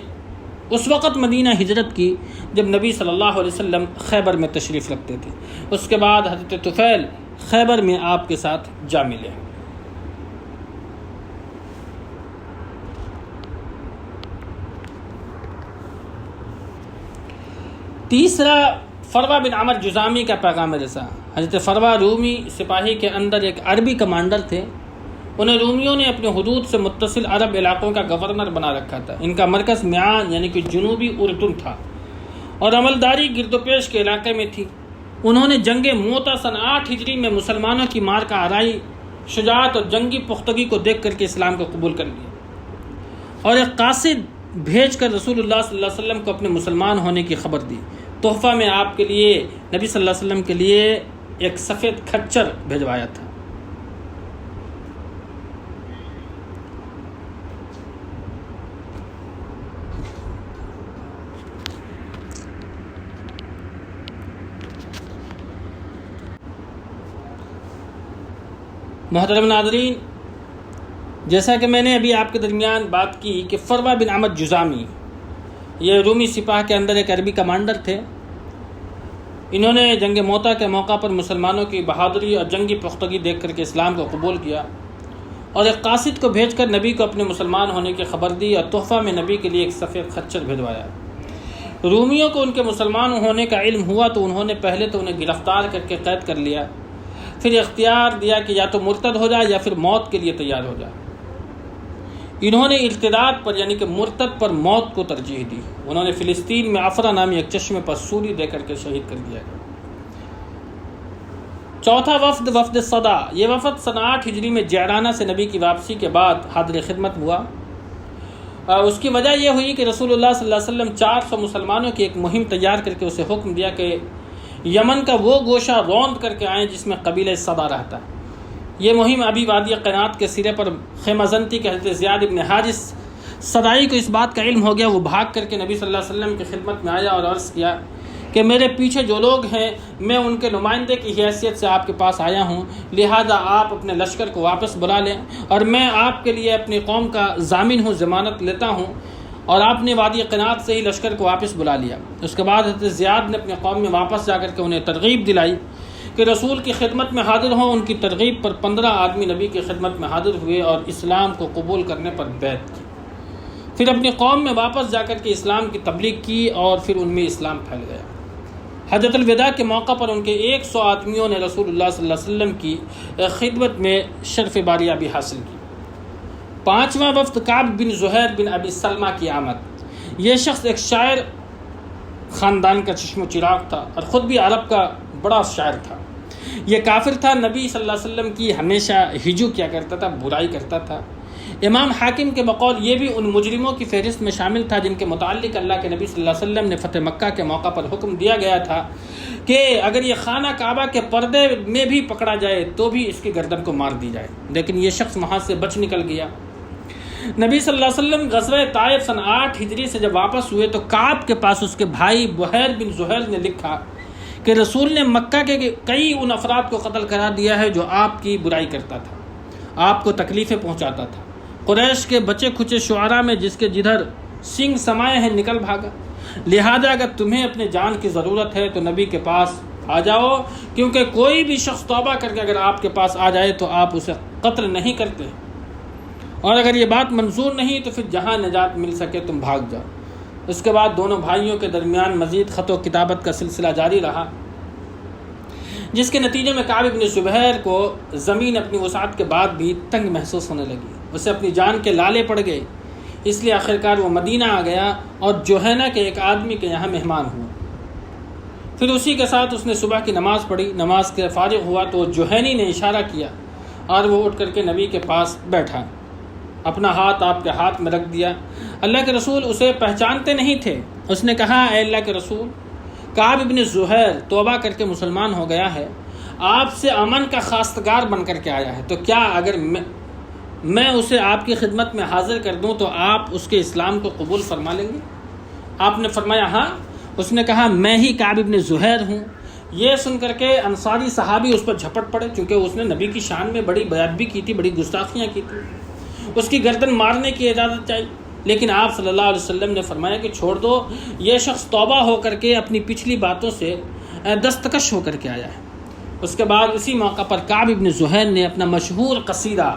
اس وقت مدینہ ہجرت کی جب نبی صلی اللہ علیہ وسلم خیبر میں تشریف رکھتے تھے. اس کے بعد حضرت طفیل خیبر میں آپ کے ساتھ جا ملے. تیسرا فروا بن عمر جزامی کا پیغام رساں. حضرت فروا رومی سپاہی کے اندر ایک عربی کمانڈر تھے. انہیں رومیوں نے اپنے حدود سے متصل عرب علاقوں کا گورنر بنا رکھا تھا. ان کا مرکز میان یعنی کہ جنوبی اردن تھا، اور عملداری گرد و پیش کے علاقے میں تھی. انہوں نے جنگ موتا سن 8 ہجری میں مسلمانوں کی مار کا آرائی، شجاعت اور جنگی پختگی کو دیکھ کر کے اسلام کو قبول کر لیا، اور ایک قاصد بھیج کر رسول اللہ صلی اللہ علیہ وسلم کو اپنے مسلمان ہونے کی خبر دی. تحفہ میں آپ کے لیے نبی صلی اللہ علیہ وسلم کے لیے ایک سفید کھچر بھیجوایا تھا. محترم ناظرین، جیسا کہ میں نے ابھی آپ کے درمیان بات کی کہ فروا بن عمر جزامی یہ رومی سپاہ کے اندر ایک عربی کمانڈر تھے. انہوں نے جنگ موتا کے موقع پر مسلمانوں کی بہادری اور جنگی پختگی دیکھ کر کے اسلام کو قبول کیا، اور ایک قاصد کو بھیج کر نبی کو اپنے مسلمان ہونے کی خبر دی، اور تحفہ میں نبی کے لیے ایک سفید خچر بھیجوایا. رومیوں کو ان کے مسلمان ہونے کا علم ہوا تو انہوں نے پہلے تو انہیں گرفتار کر کے قید کر لیا، پھر اختیار دیا کہ یا تو مرتد ہو جائے یا پھر موت کے لیے تیار ہو جائے. انہوں نے ارتداد پر یعنی کہ مرتد پر موت کو ترجیح دی. انہوں نے فلسطین میں عفرا نامی ایک چشمے پر سولی دے کر کے شہید کر دیا گیا. چوتھا وفد وفد صدا، یہ وفد سن 8 ہجری میں جعرانہ سے نبی کی واپسی کے بعد حاضر خدمت ہوا. اس کی وجہ یہ ہوئی کہ رسول اللہ صلی اللہ علیہ وسلم 400 مسلمانوں کی ایک مہم تیار کر کے اسے حکم دیا کہ یمن کا وہ گوشہ روند کر کے آئیں جس میں قبیلہ صدا رہتا ہے. یہ مہم ابھی وادی قینات کے سرے پر خیمہ زن تھی کہ حضرت زیاد بن حارث صدائی کو اس بات کا علم ہو گیا. وہ بھاگ کر کے نبی صلی اللہ علیہ وسلم کی خدمت میں آیا اور عرض کیا کہ میرے پیچھے جو لوگ ہیں میں ان کے نمائندے کی حیثیت سے آپ کے پاس آیا ہوں، لہذا آپ اپنے لشکر کو واپس بلا لیں، اور میں آپ کے لیے اپنی قوم کا ضامن ہوں، ضمانت لیتا ہوں. اور آپ نے وادی قینات سے ہی لشکر کو واپس بلا لیا. اس کے بعد حضرت زیاد نے اپنے قوم میں واپس جا کر کے انہیں ترغیب دلائی کہ رسول کی خدمت میں حاضر ہوں. ان کی ترغیب پر 15 آدمی نبی کی خدمت میں حاضر ہوئے اور اسلام کو قبول کرنے پر بیعت کی. پھر اپنی قوم میں واپس جا کر کے اسلام کی تبلیغ کی اور پھر ان میں اسلام پھیل گیا۔ حجۃ الوداع کے موقع پر ان کے 100 آدمیوں نے رسول اللہ صلی اللہ علیہ وسلم کی خدمت میں شرف باریابی حاصل کی۔ 5واں وفد کعب بن زہیر بن ابی سلمہ کی آمد۔ یہ شخص ایک شاعر خاندان کا چشم و چراغ تھا اور خود بھی عرب کا بڑا شاعر تھا۔ یہ کافر تھا، نبی صلی اللہ علیہ وسلم کی ہمیشہ ہجو کیا کرتا تھا، برائی کرتا تھا۔ امام حاکم کے بقول یہ بھی ان مجرموں کی فہرست میں شامل تھا جن کے متعلق اللہ کے نبی صلی اللہ علیہ وسلم نے فتح مکہ کے موقع پر حکم دیا گیا تھا کہ اگر یہ خانہ کعبہ کے پردے میں بھی پکڑا جائے تو بھی اس کی گردن کو مار دی جائے، لیکن یہ شخص وہاں سے بچ نکل گیا۔ نبی صلی اللہ علیہ وسلم غزوہ طائف سن 8 ہجری سے جب واپس ہوئے تو کعب کے پاس اس کے بھائی بحیر بن زہیر نے لکھا کہ رسول نے مکہ کے کئی ان افراد کو قتل کرا دیا ہے جو آپ کی برائی کرتا تھا، آپ کو تکلیفیں پہنچاتا تھا۔ قریش کے بچے کھچے شعراء میں جس کے جدھر سنگ سمائے ہیں نکل بھاگا، لہذا اگر تمہیں اپنے جان کی ضرورت ہے تو نبی کے پاس آ جاؤ، کیونکہ کوئی بھی شخص توبہ کر کے اگر آپ کے پاس آ جائے تو آپ اسے قتل نہیں کرتے، اور اگر یہ بات منظور نہیں تو پھر جہاں نجات مل سکے تم بھاگ جاؤ۔ اس کے بعد دونوں بھائیوں کے درمیان مزید خط و کتابت کا سلسلہ جاری رہا، جس کے نتیجے میں کعب بن زبیر کو زمین اپنی وسعت کے بعد بھی تنگ محسوس ہونے لگی، اسے اپنی جان کے لالے پڑ گئے، اس لیے آخرکار وہ مدینہ آ گیا اور جوہینہ کے ایک آدمی کے یہاں مہمان ہوا۔ پھر اسی کے ساتھ اس نے صبح کی نماز پڑھی، نماز کے فارغ ہوا تو جوہینی نے اشارہ کیا اور وہ اٹھ کر کے نبی کے پاس بیٹھا، اپنا ہاتھ آپ کے ہاتھ میں رکھ دیا۔ اللہ کے رسول اسے پہچانتے نہیں تھے۔ اس نے کہا، اے اللہ کے رسول، کعب بن زہیر توبہ کر کے مسلمان ہو گیا ہے، آپ سے امن کا خواستگار بن کر کے آیا ہے، تو کیا اگر میں اسے آپ کی خدمت میں حاضر کر دوں تو آپ اس کے اسلام کو قبول فرما لیں گے؟ آپ نے فرمایا ہاں۔ اس نے کہا، میں ہی کعب بن زہیر ہوں۔ یہ سن کر کے انصاری صحابی اس پر جھپٹ پڑے، چونکہ اس نے نبی کی شان میں بڑی بیعدبی کی تھی، بڑی گستاخیاں کی تھی، اس کی گردن مارنے کی اجازت چاہیے، لیکن آپ صلی اللہ علیہ وسلم نے فرمایا کہ چھوڑ دو، یہ شخص توبہ ہو کر کے اپنی پچھلی باتوں سے دستکش ہو کر کے آیا ہے۔ اس کے بعد اسی موقع پر کعب بن زہیر نے اپنا مشہور قصیدہ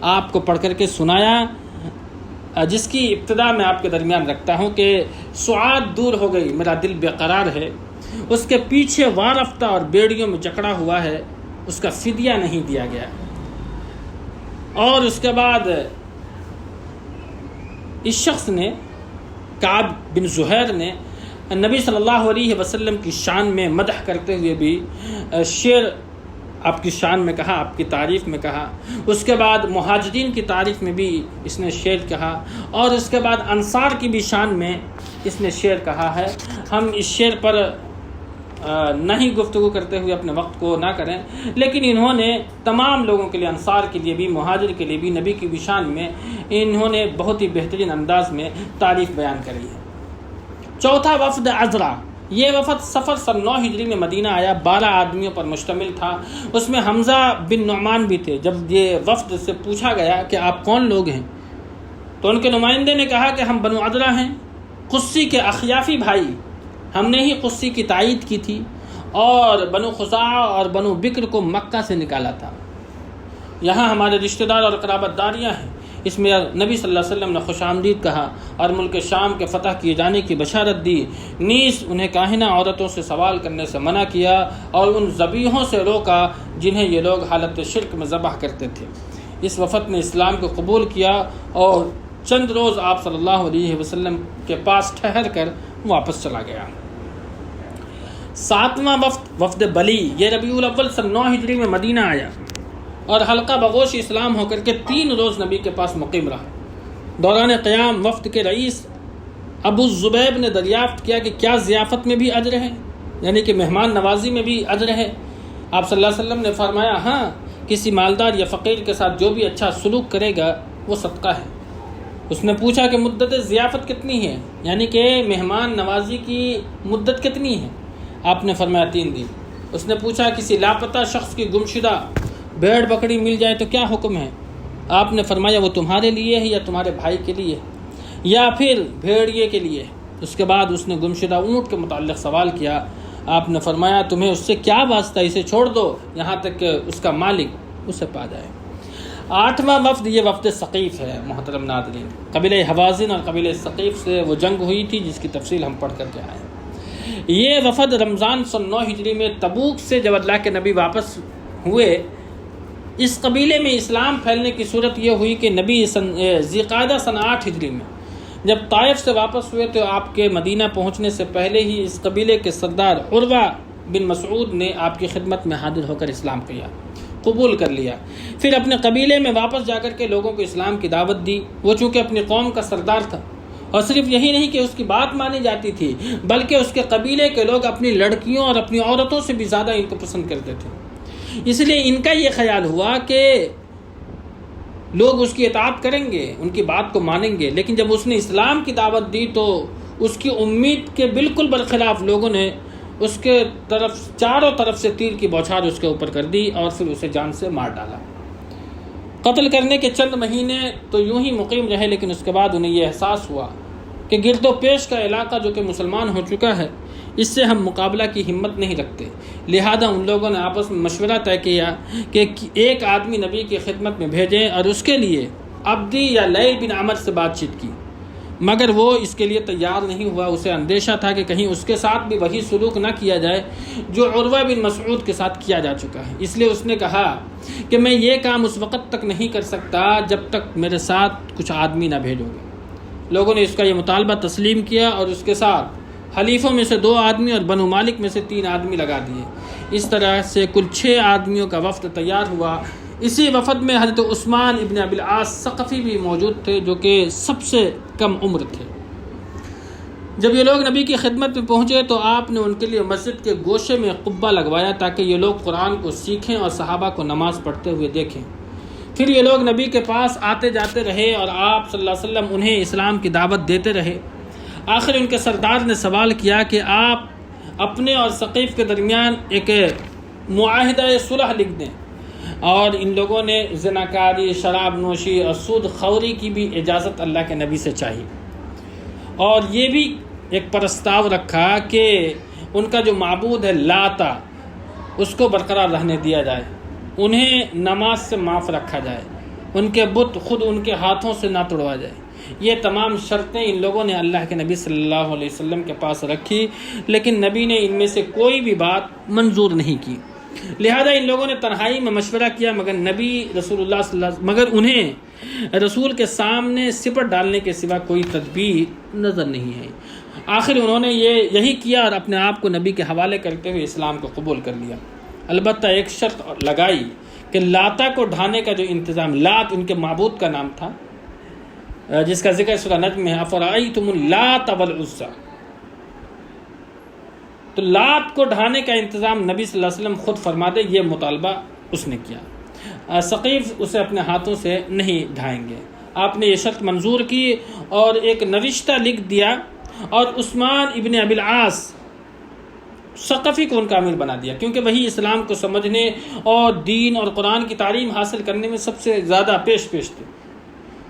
آپ کو پڑھ کر کے سنایا، جس کی ابتدا میں آپ کے درمیان رکھتا ہوں کہ سعاد دور ہو گئی، میرا دل بے قرار ہے، اس کے پیچھے وارفتہ اور بیڑیوں میں جکڑا ہوا ہے، اس کا فدیہ نہیں دیا گیا۔ اور اس کے بعد اس شخص نے، کعب بن زہیر نے، نبی صلی اللہ علیہ وسلم کی شان میں مدح کرتے ہوئے بھی شعر آپ کی شان میں کہا، آپ کی تعریف میں کہا۔ اس کے بعد مہاجرین کی تعریف میں بھی اس نے شعر کہا، اور اس کے بعد انصار کی بھی شان میں اس نے شعر کہا ہے۔ ہم اس شعر پر نہیں گفتگو کرتے ہوئے اپنے وقت کو نہ کریں، لیکن انہوں نے تمام لوگوں کے لیے، انصار کے لیے بھی، مہاجر کے لیے بھی، نبی کی بھی شان میں انہوں نے بہت ہی بہترین انداز میں تعریف بیان کری ہے۔ چوتھا وفد عذرا، یہ وفد سفر سن 9 ہجری میں مدینہ آیا، 12 آدمیوں پر مشتمل تھا، اس میں حمزہ بن نعمان بھی تھے۔ جب یہ وفد سے پوچھا گیا کہ آپ کون لوگ ہیں تو ان کے نمائندے نے کہا کہ ہم بنو عذرا ہیں، قصی کے اخیافی بھائی، ہم نے ہی قصی کی تائید کی تھی اور بنو خزاعہ اور بنو بکر کو مکہ سے نکالا تھا، یہاں ہمارے رشتہ دار اور قرابت داریاں ہیں۔ اس میں نبی صلی اللہ علیہ وسلم نے خوش آمدید کہا اور ملک شام کے فتح کیے جانے کی بشارت دی، نیز انہیں کاہنہ عورتوں سے سوال کرنے سے منع کیا اور ان ذبیحوں سے روکا جنہیں یہ لوگ حالت شرک میں ذبح کرتے تھے۔ اس وفد نے اسلام کو قبول کیا اور چند روز آپ صلی اللہ علیہ وسلم کے پاس ٹھہر کر واپس چلا گیا۔ 7واں وفد، وفد بلی، یہ ربیع الاول سن 9 ہجری میں مدینہ آیا اور حلقہ بغوش اسلام ہو کر کے 3 روز نبی کے پاس مقیم رہا۔ دوران قیام وفد کے رئیس ابو الزبیب نے دریافت کیا کہ کیا ضیافت میں بھی اجر ہے، یعنی کہ مہمان نوازی میں بھی اجر ہے؟ آپ صلی اللہ علیہ وسلم نے فرمایا ہاں، کسی مالدار یا فقیر کے ساتھ جو بھی اچھا سلوک کرے گا وہ صدقہ ہے۔ اس نے پوچھا کہ مدت ضیافت کتنی ہے، یعنی کہ مہمان نوازی کی مدت کتنی ہے؟ آپ نے فرمایا 3 دن۔ اس نے پوچھا کسی لاپتہ شخص کی گمشدہ بھیڑ بکری مل جائے تو کیا حکم ہے؟ آپ نے فرمایا وہ تمہارے لیے ہے یا تمہارے بھائی کے لیے یا پھر بھیڑیے کے لیے؟ اس کے بعد اس نے گمشدہ اونٹ کے متعلق سوال کیا۔ آپ نے فرمایا تمہیں اس سے کیا واسطہ، اسے چھوڑ دو یہاں تک کہ اس کا مالک اسے پا جائے۔ 8واں وفد یہ وفد ثقیف ہے محترم ناظرین۔ قبیلہ حوازن اور قبیلہ ثقیف سے وہ جنگ ہوئی تھی جس کی تفصیل ہم پڑھ کر کے آئے ہیں۔ یہ وفد رمضان سن 9 ہجری میں تبوک سے جب اللہ کے نبی واپس ہوئے، اس قبیلے میں اسلام پھیلنے کی صورت یہ ہوئی کہ نبی ذی قعدہ سن 8 ہجری میں جب طائف سے واپس ہوئے تو آپ کے مدینہ پہنچنے سے پہلے ہی اس قبیلے کے سردار عروہ بن مسعود نے آپ کی خدمت میں حاضر ہو کر اسلام قبول کر لیا۔ پھر اپنے قبیلے میں واپس جا کر کے لوگوں کو اسلام کی دعوت دی۔ وہ چونکہ اپنی قوم کا سردار تھا، اور صرف یہی نہیں کہ اس کی بات مانی جاتی تھی، بلکہ اس کے قبیلے کے لوگ اپنی لڑکیوں اور اپنی عورتوں سے بھی زیادہ ان کو پسند کرتے تھے۔ اس لیے ان کا یہ خیال ہوا کہ لوگ اس کی اطاعت کریں گے، ان کی بات کو مانیں گے، لیکن جب اس نے اسلام کی دعوت دی تو اس کی امید کے بالکل برخلاف لوگوں نے اس کے چاروں طرف سے تیر کی بوچھار اس کے اوپر کر دی اور پھر اسے جان سے مار ڈالا۔ قتل کرنے کے چند مہینے تو یوں ہی مقیم رہے، لیکن اس کے بعد انہیں یہ احساس ہوا کہ گرد و پیش کا علاقہ جو کہ مسلمان ہو چکا ہے، اس سے ہم مقابلہ کی ہمت نہیں رکھتے۔ لہذا ان لوگوں نے آپس میں مشورہ طے کیا کہ ایک آدمی نبی کی خدمت میں بھیجیں، اور اس کے لیے عبدی یا لیل بن عمر سے بات چیت کی، مگر وہ اس کے لیے تیار نہیں ہوا۔ اسے اندیشہ تھا کہ کہیں اس کے ساتھ بھی وہی سلوک نہ کیا جائے جو عروہ بن مسعود کے ساتھ کیا جا چکا ہے۔ اس لیے اس نے کہا کہ میں یہ کام اس وقت تک نہیں کر سکتا جب تک میرے ساتھ کچھ آدمی نہ بھیجو گے۔ لوگوں نے اس کا یہ مطالبہ تسلیم کیا اور اس کے ساتھ حلیفوں میں سے 2 آدمی اور بنو مالک میں سے 3 آدمی لگا دیے۔ اس طرح سے کل 6 آدمیوں کا وفد تیار ہوا۔ اسی وفد میں حضرت عثمان ابن ابی العاص ثقفی بھی موجود تھے جو کہ سب سے کم عمر تھے۔ جب یہ لوگ نبی کی خدمت میں پہنچے تو آپ نے ان کے لیے مسجد کے گوشے میں قبہ لگوایا تاکہ یہ لوگ قرآن کو سیکھیں اور صحابہ کو نماز پڑھتے ہوئے دیکھیں۔ پھر یہ لوگ نبی کے پاس آتے جاتے رہے اور آپ صلی اللہ علیہ وسلم انہیں اسلام کی دعوت دیتے رہے۔ آخر ان کے سردار نے سوال کیا کہ آپ اپنے اور ثقیف کے درمیان ایک معاہدہ صلح لکھ دیں، اور ان لوگوں نے زناکاری، شراب نوشی اور سود خوری کی بھی اجازت اللہ کے نبی سے چاہی، اور یہ بھی ایک پرستاؤ رکھا کہ ان کا جو معبود ہے لاتا، اس کو برقرار رہنے دیا جائے، انہیں نماز سے معاف رکھا جائے، ان کے بت خود ان کے ہاتھوں سے نہ توڑوا جائے۔ یہ تمام شرطیں ان لوگوں نے اللہ کے نبی صلی اللہ علیہ وسلم کے پاس رکھی، لیکن نبی نے ان میں سے کوئی بھی بات منظور نہیں کی۔ لہذا ان لوگوں نے تنہائی میں مشورہ کیا، مگر نبی رسول اللہ صلی اللہ علیہ وسلم مگر انہیں رسول کے سامنے سپر ڈالنے کے سوا کوئی تدبیر نظر نہیں ہے۔ آخر انہوں نے یہی کیا اور اپنے آپ کو نبی کے حوالے کرتے ہوئے اسلام کو قبول کر لیا۔ البتہ ایک شرط لگائی کہ لاتا کو ڈھانے کا جو انتظام، لات ان کے معبود کا نام تھا جس کا ذکر سورہ نجم میں ہے، افرأیتم اللات والعزی، تو لات کو ڈھانے کا انتظام نبی صلی اللہ علیہ وسلم خود فرما دے، یہ مطالبہ اس نے کیا۔ ثقیف اسے اپنے ہاتھوں سے نہیں ڈھائیں گے۔ آپ نے یہ شرط منظور کی اور ایک نوشتہ لکھ دیا، اور عثمان ابن ابی العاص ثقفی کو ان کا امیر بنا دیا، کیونکہ وہی اسلام کو سمجھنے اور دین اور قرآن کی تعلیم حاصل کرنے میں سب سے زیادہ پیش تھے۔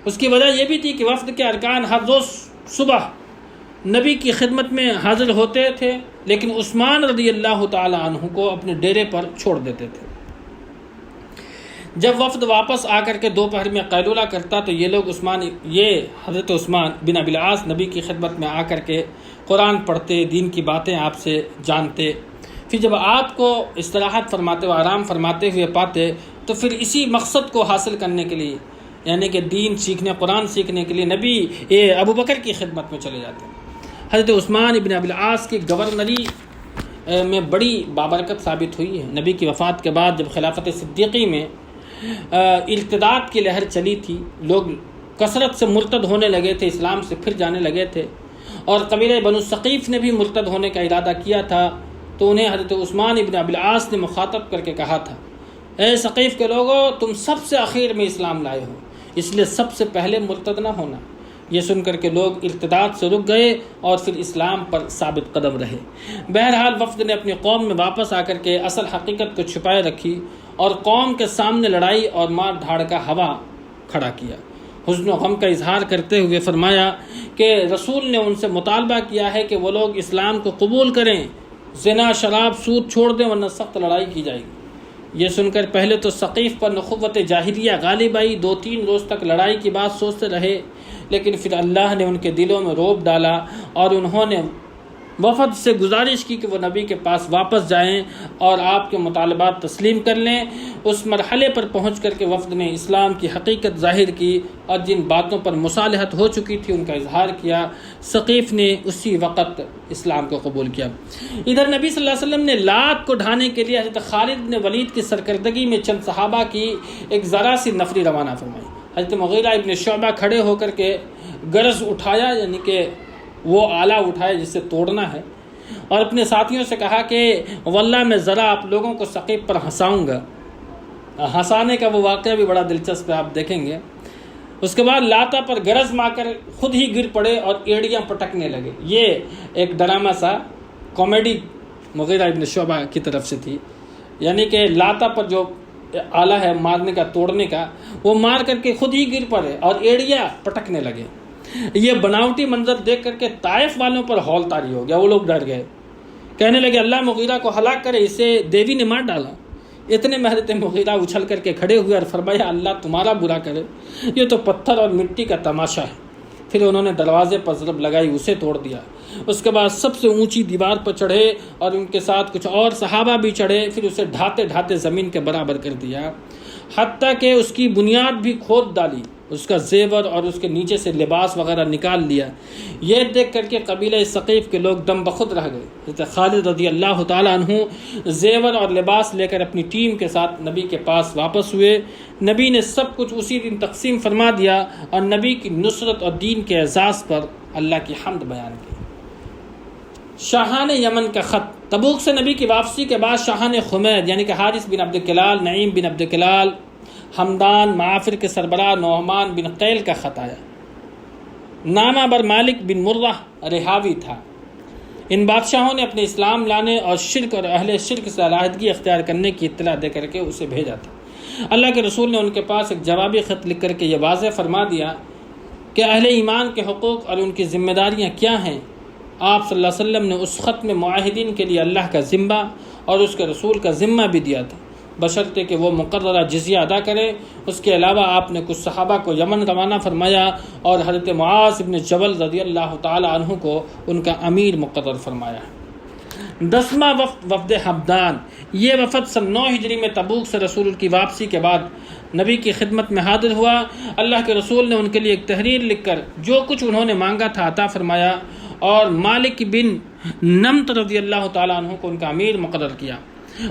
اس کی وجہ یہ بھی تھی کہ وفد کے ارکان ہر روز صبح نبی کی خدمت میں حاضر ہوتے تھے، لیکن عثمان رضی اللہ تعالی عنہ کو اپنے ڈیرے پر چھوڑ دیتے تھے۔ جب وفد واپس آ کر کے دوپہر میں قیلولہ کرتا تو یہ لوگ حضرت عثمان بن ابی العاص نبی کی خدمت میں آ کر کے قرآن پڑھتے، دین کی باتیں آپ سے جانتے۔ پھر جب آپ کو استراحت فرماتے و آرام فرماتے ہوئے پاتے تو پھر اسی مقصد کو حاصل کرنے کے لیے، یعنی کہ دین سیکھنے، قرآن سیکھنے کے لیے نبی ابو بکر کی خدمت میں چلے جاتے۔ حضرت عثمان ابن ابی العاص کی گورنری میں بڑی بابرکت ثابت ہوئی ہے۔ نبی کی وفات کے بعد جب خلافت صدیقی میں ارتداد کی لہر چلی تھی، لوگ کثرت سے مرتد ہونے لگے تھے، اسلام سے پھر جانے لگے تھے، اور قبیلہ بنو ثقیف نے بھی مرتد ہونے کا ارادہ کیا تھا، تو انہیں حضرت عثمان ابن ابی العاص نے مخاطب کر کے کہا تھا، اے ثقیف کے لوگوں، تم سب سے اخیر میں اسلام لائے ہو، اس لیے سب سے پہلے مرتد نہ ہونا۔ یہ سن کر کے لوگ ارتداد سے رک گئے اور پھر اسلام پر ثابت قدم رہے۔ بہرحال وفد نے اپنی قوم میں واپس آ کر کے اصل حقیقت کو چھپائے رکھی اور قوم کے سامنے لڑائی اور مار دھاڑ کا ہوا کھڑا کیا۔ حزن و غم کا اظہار کرتے ہوئے فرمایا کہ رسول نے ان سے مطالبہ کیا ہے کہ وہ لوگ اسلام کو قبول کریں، زنا، شراب، سود چھوڑ دیں، ورنہ سخت لڑائی کی جائے گی۔ یہ سن کر پہلے تو ثقیف پر نخوت جاہلیہ غالب آئی، 2-3 روز تک لڑائی کی بات سوچتے رہے، لیکن پھر اللہ نے ان کے دلوں میں رعب ڈالا اور انہوں نے وفد سے گزارش کی کہ وہ نبی کے پاس واپس جائیں اور آپ کے مطالبات تسلیم کر لیں۔ اس مرحلے پر پہنچ کر کے وفد نے اسلام کی حقیقت ظاہر کی اور جن باتوں پر مصالحت ہو چکی تھی ان کا اظہار کیا۔ ثقیف نے اسی وقت اسلام کو قبول کیا۔ ادھر نبی صلی اللہ علیہ وسلم نے لات کو ڈھانے کے لیے حضرت خالد بن ولید کی سرکردگی میں چند صحابہ کی ایک ذرا سی نفری روانہ فرمائی۔ حضرت مغیرہ ابن شعبہ کھڑے ہو کر کے گرز اٹھایا، یعنی کہ وہ آلہ اٹھایا جس سے توڑنا ہے، اور اپنے ساتھیوں سے کہا کہ واللہ میں ذرا آپ لوگوں کو ثقیف پر ہنساؤں گا۔ ہنسانے کا وہ واقعہ بھی بڑا دلچسپ ہے، آپ دیکھیں گے۔ اس کے بعد لاتا پر گرز مار کر خود ہی گر پڑے اور ایڑیاں پٹکنے لگے۔ یہ ایک ڈرامہ سا کامیڈی مغیرہ ابن شعبہ کی طرف سے تھی، یعنی کہ لاتا پر جو آلہ ہے مارنے کا، توڑنے کا، وہ مار کر کے خود ہی گر پڑے اور ایڑیاں پٹکنے لگے۔ یہ بناوٹی منظر دیکھ کر کے طائف والوں پر ہول طاری ہو گیا، وہ لوگ ڈر گئے، کہنے لگے اللہ مغیرہ کو ہلاک کرے، اسے دیوی نے مار ڈالا۔ اتنے میں حضرت مغیرہ اچھل کر کے کھڑے ہوئے اور فرمایا اللہ تمہارا برا کرے، یہ تو پتھر اور مٹی کا تماشا ہے۔ پھر انہوں نے دروازے پر ضرب لگائی، اسے توڑ دیا۔ اس کے بعد سب سے اونچی دیوار پر چڑھے اور ان کے ساتھ کچھ اور صحابہ بھی چڑھے، پھر اسے ڈھاتے ڈھاتے زمین کے برابر کر دیا، حتیٰ کہ اس کی بنیاد بھی کھود ڈالی، اس کا زیور اور اس کے نیچے سے لباس وغیرہ نکال لیا۔ یہ دیکھ کر کے قبیلہ ثقیف کے لوگ دم بخود رہ گئے۔ حضرت خالد رضی اللہ تعالیٰ عنہ زیور اور لباس لے کر اپنی ٹیم کے ساتھ نبی کے پاس واپس ہوئے۔ نبی نے سب کچھ اسی دن تقسیم فرما دیا اور نبی کی نصرت اور دین کے اعزاز پر اللہ کی حمد بیان کی۔ شاہان یمن کا خط۔ تبوک سے نبی کی واپسی کے بعد شاہان خمید یعنی کہ حارث بن عبد کلال، نعیم بن عبد کلال، حمدان، معافر کے سربراہ نعمان بن قیل کا خط آیا۔ نامہ بر مالک بن مرہ رہاوی تھا۔ ان بادشاہوں نے اپنے اسلام لانے اور شرک اور اہل شرک سے علیحدگی اختیار کرنے کی اطلاع دے کر کے اسے بھیجا تھا۔ اللہ کے رسول نے ان کے پاس ایک جوابی خط لکھ کر کے یہ واضح فرما دیا کہ اہل ایمان کے حقوق اور ان کی ذمہ داریاں کیا ہیں۔ آپ صلی اللہ علیہ وسلم نے اس خط میں معاہدین کے لیے اللہ کا ذمہ اور اس کے رسول کا ذمہ بھی دیا تھا، بشرطے کہ وہ مقررہ جزیہ ادا کرے۔ اس کے علاوہ آپ نے کچھ صحابہ کو یمن روانہ فرمایا اور حضرت معاذ بن جبل رضی اللہ تعالی عنہ کو ان کا امیر مقرر فرمایا۔ 10واں وفد حمدان۔ یہ وفد سن 9 ہجری میں تبوک سے رسول کی واپسی کے بعد نبی کی خدمت میں حاضر ہوا۔ اللہ کے رسول نے ان کے لیے ایک تحریر لکھ کر جو کچھ انہوں نے مانگا تھا عطا فرمایا اور مالک بن نمط رضی اللہ تعالیٰ عنہ کو ان کا امیر مقرر کیا۔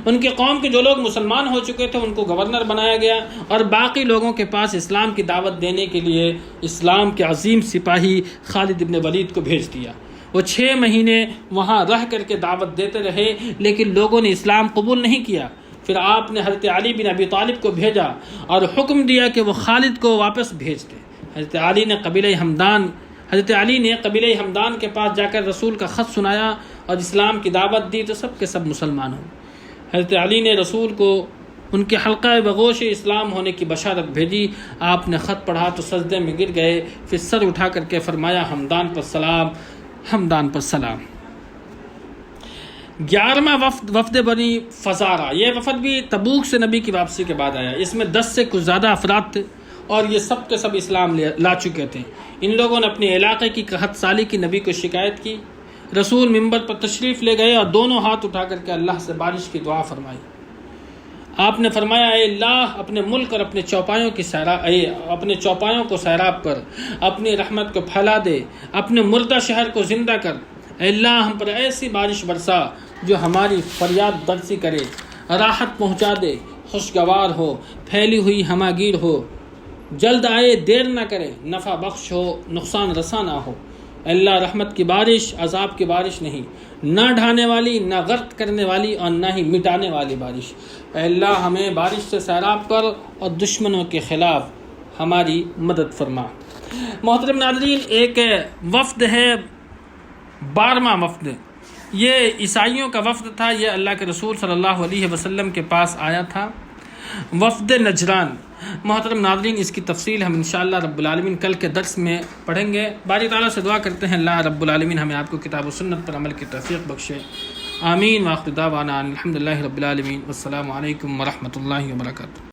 ان کے قوم کے جو لوگ مسلمان ہو چکے تھے ان کو گورنر بنایا گیا اور باقی لوگوں کے پاس اسلام کی دعوت دینے کے لیے اسلام کے عظیم سپاہی خالد بن ولید کو بھیج دیا۔ وہ 6 مہینے وہاں رہ کر کے دعوت دیتے رہے لیکن لوگوں نے اسلام قبول نہیں کیا۔ پھر آپ نے حضرت علی بن ابی طالب کو بھیجا اور حکم دیا کہ وہ خالد کو واپس بھیج دیں۔ حضرت علی نے قبیلہ حمدان کے پاس جا کر رسول کا خط سنایا اور اسلام کی دعوت دی تو سب کے سب مسلمان ہوئے۔ حضرت علی نے رسول کو ان کے حلقہ بغوش اسلام ہونے کی بشارت بھیجی۔ آپ نے خط پڑھا تو سجدے میں گر گئے، پھر سر اٹھا کر کے فرمایا حمدان پر سلام، حمدان پر سلام۔ 11واں وفد بنی فزارہ۔ یہ وفد بھی تبوک سے نبی کی واپسی کے بعد آیا۔ اس میں 10 سے کچھ زیادہ افراد تھے اور یہ سب کے سب اسلام لا چکے تھے۔ ان لوگوں نے اپنے علاقے کی قحط سالی کی نبی کو شکایت کی۔ رسول منبر پر تشریف لے گئے اور دونوں ہاتھ اٹھا کر کے اللہ سے بارش کی دعا فرمائی۔ آپ نے فرمایا اے اللہ اپنے ملک اور اپنے چوپایوں کو سیراب کر، اپنی رحمت کو پھیلا دے، اپنے مردہ شہر کو زندہ کر۔ اے اللہ ہم پر ایسی بارش برسا جو ہماری فریاد درسی کرے، راحت پہنچا دے، خوشگوار ہو، پھیلی ہوئی ہماگیر ہو، جلد آئے دیر نہ کرے، نفع بخش ہو، نقصان رساں نہ ہو۔ اے اللہ رحمت کی بارش عذاب کی بارش نہیں، نہ ڈھانے والی، نہ غرق کرنے والی اور نہ ہی مٹانے والی بارش۔ اے اللہ ہمیں بارش سے سیراب کر اور دشمنوں کے خلاف ہماری مدد فرما۔ محترم ناظرین، ایک وفد ہے 12واں وفد، یہ عیسائیوں کا وفد تھا۔ یہ اللہ کے رسول صلی اللہ علیہ وسلم کے پاس آیا تھا، وفد نجران۔ محترم ناظرین، اس کی تفصیل ہم انشاءاللہ رب العالمین کل کے درس میں پڑھیں گے۔ باری تعالیٰ سے دعا کرتے ہیں اللہ رب العالمین ہمیں آپ کو کتاب و سنت پر عمل کی توفیق بخشے۔ آمین. وآخر دعوانا الحمد للہ رب العالمین. والسلام علیکم ورحمۃ اللہ وبرکاتہ.